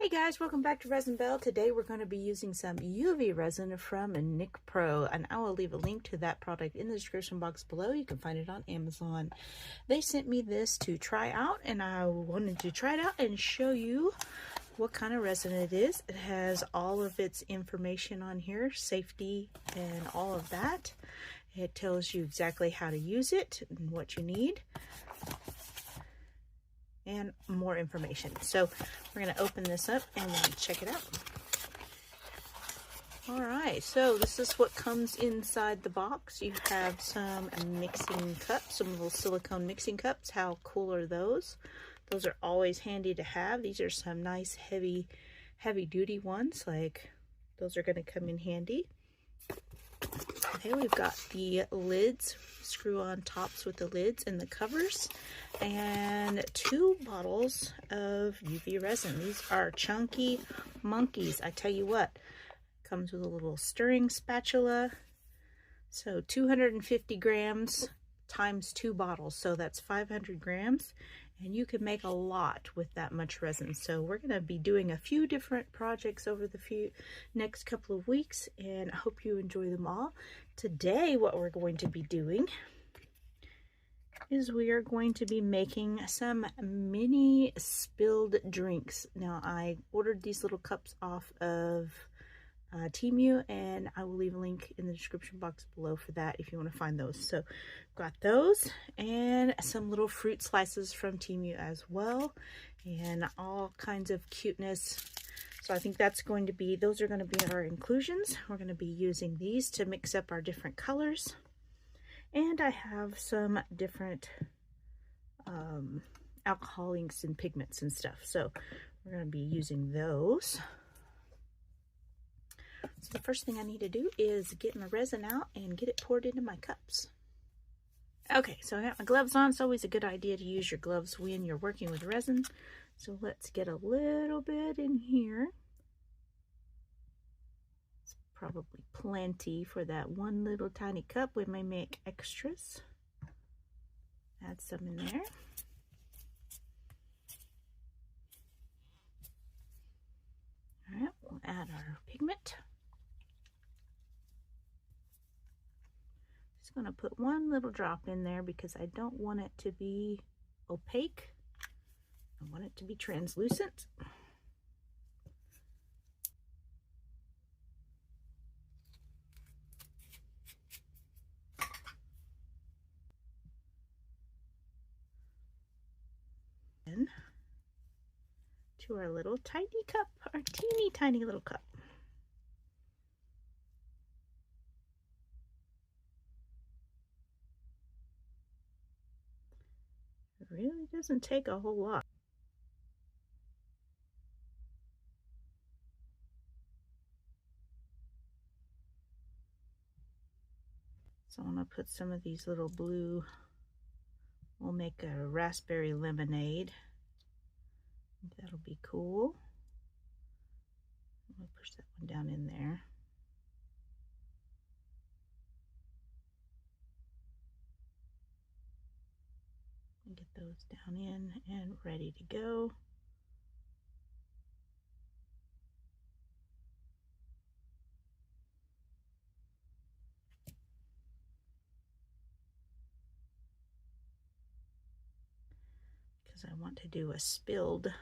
Hey guys, welcome back to Resin Bell. Today we're going to be using some UV resin from NicPro, and I will leave a link to that product in the description box below. You can find it on Amazon. They sent me this to try out, and I wanted to try it out and show you what kind of resin it is. It has all of its information on here, safety and all of that. It tells you exactly how to use it and what you need, and more information. So we're going to open this up and check it out. All right, so this is what comes inside the box. You have some mixing cups, some little silicone mixing cups. How cool are those? Those are always handy to have. These are some nice heavy duty ones. Like, those are going to come in handy. Okay, we've got the lids, screw-on tops with the lids and the covers, and 2 bottles of UV resin. These are chunky monkeys. I tell you what, comes with a little stirring spatula. So 250 grams times 2 bottles, so that's 500 grams. And you can make a lot with that much resin. So we're going to be doing a few different projects over the next couple of weeks, and I hope you enjoy them all. Today, what we're going to be doing is we are going to be making some mini spilled drinks. Now, I ordered these little cups off of Temu, and I will leave a link in the description box below for that if you want to find those. So got those and some little fruit slices from Temu as well, and all kinds of cuteness. So I think that's going to be, those are going to be our inclusions. We're going to be using these to mix up our different colors, and I have some different alcohol inks and pigments and stuff, so we're going to be using those. So the first thing I need to do is get my resin out and get it poured into my cups. Okay, so I got my gloves on. It's always a good idea to use your gloves when you're working with resin. So let's get a little bit in here. It's probably plenty for that one little tiny cup. We may make extras. Add some in there. All right, we'll add our pigment. Just going to put one little drop in there because I don't want it to be opaque. I want it to be translucent. And to our little tiny cup, our teeny tiny little cup. It really doesn't take a whole lot. So I'm going to put some of these little blue, we'll make a raspberry lemonade. That'll be cool. I'm going to push that one down in there. And get those down in and ready to go. Because I want to do a spilled.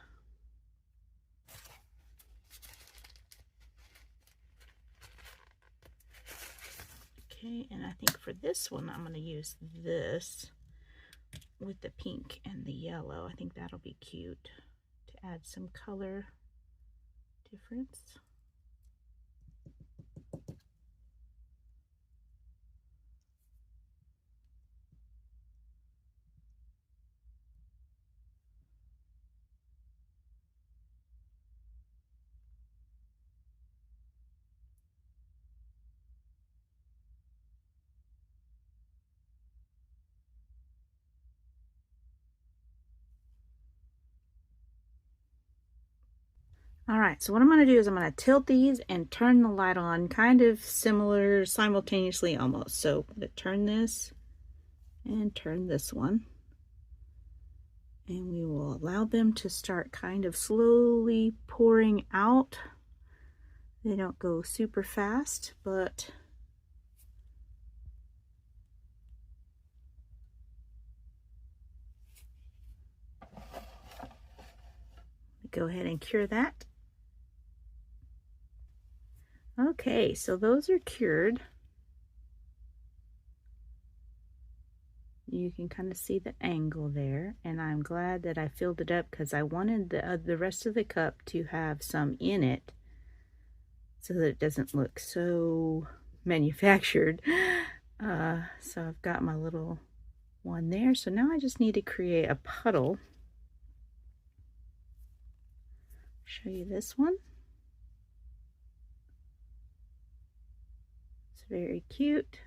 Okay, and I think for this one I'm going to use this with the pink and the yellow. I think that'll be cute to add some color difference. All right, so what I'm going to do is I'm going to tilt these and turn the light on, kind of similar, simultaneously almost. So I'm going to turn this and turn this one. And we will allow them to start kind of slowly pouring out. They don't go super fast, but go ahead and cure that. Okay, so those are cured. You can kind of see the angle there, and I'm glad that I filled it up because I wanted the rest of the cup to have some in it so that it doesn't look so manufactured. So I've got my little one there. So now I just need to create a puddle. Show you this one. It's very cute.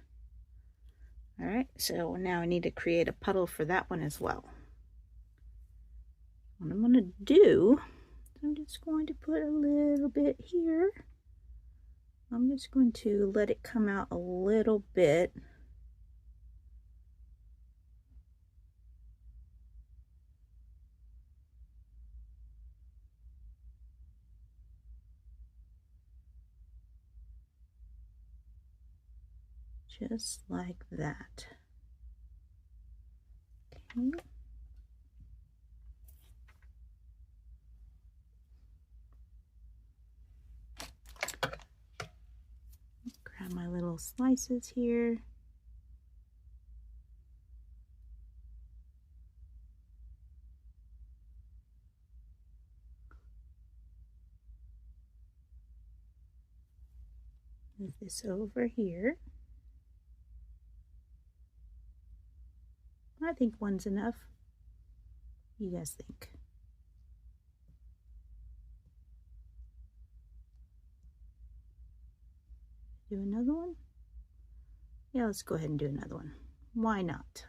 All right, so now I need to create a puddle for that one as well. What I'm going to do, I'm just going to put a little bit here. I'm just going to let it come out a little bit. Just like that. Okay. Grab my little slices here. Move this over here. I think one's enough. What do you guys think? Do another one? Yeah, let's go ahead and do another one. Why not?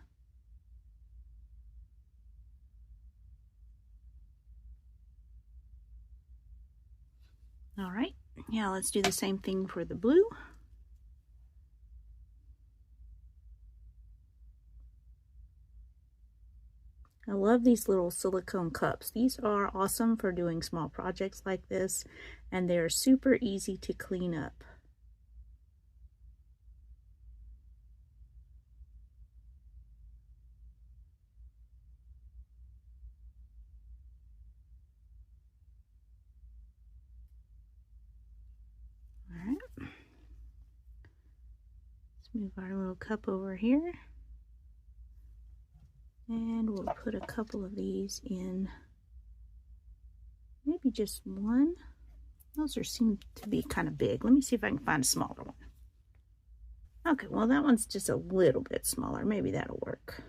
All right, yeah, let's do the same thing for the blue. I love these little silicone cups. These are awesome for doing small projects like this, and they're super easy to clean up. All right. Let's move our little cup over here. And we'll put a couple of these in, maybe just one. Those seem to be kind of big. Let me see if I can find a smaller one. Okay, well that one's just a little bit smaller. Maybe that'll work.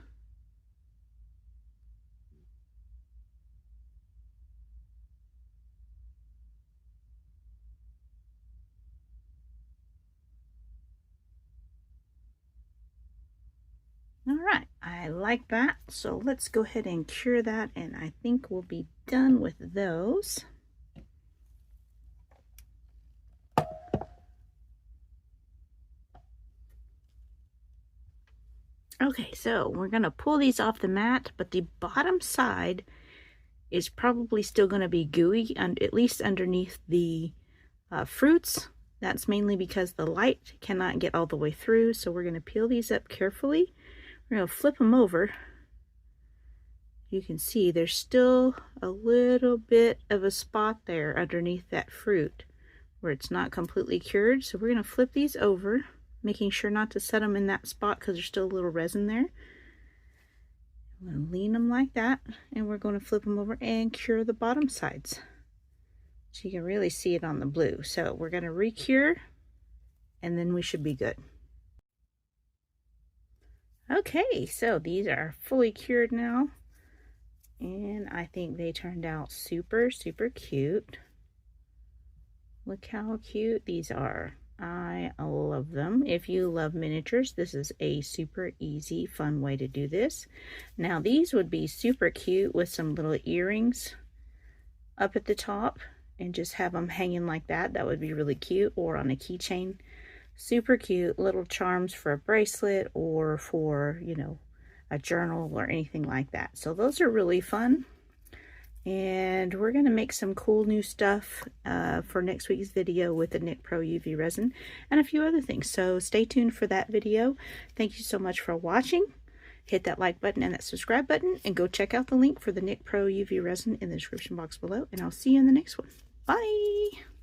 All right, I like that. So let's go ahead and cure that, and I think we'll be done with those. Okay, so we're gonna pull these off the mat, but the bottom side is probably still gonna be gooey, and at least underneath the fruits. That's mainly because the light cannot get all the way through. So we're gonna peel these up carefully. We're gonna flip them over. You can see there's still a little bit of a spot there underneath that fruit where it's not completely cured. So we're gonna flip these over, making sure not to set them in that spot because there's still a little resin there. I'm gonna lean them like that, and we're gonna flip them over and cure the bottom sides. So you can really see it on the blue. So we're gonna re-cure, and then we should be good. Okay, so these are fully cured now, and I think they turned out super, super cute. Look how cute these are. I love them. If you love miniatures, this is a super easy, fun way to do this. Now, these would be super cute with some little earrings up at the top and just have them hanging like that. That would be really cute, or on a keychain. Super cute little charms for a bracelet, or for, you know, a journal or anything like that. So those are really fun. And we're going to make some cool new stuff for next week's video with the NicPro UV Resin and a few other things. So stay tuned for that video. Thank you so much for watching. Hit that like button and that subscribe button, and go check out the link for the NicPro UV Resin in the description box below. And I'll see you in the next one. Bye!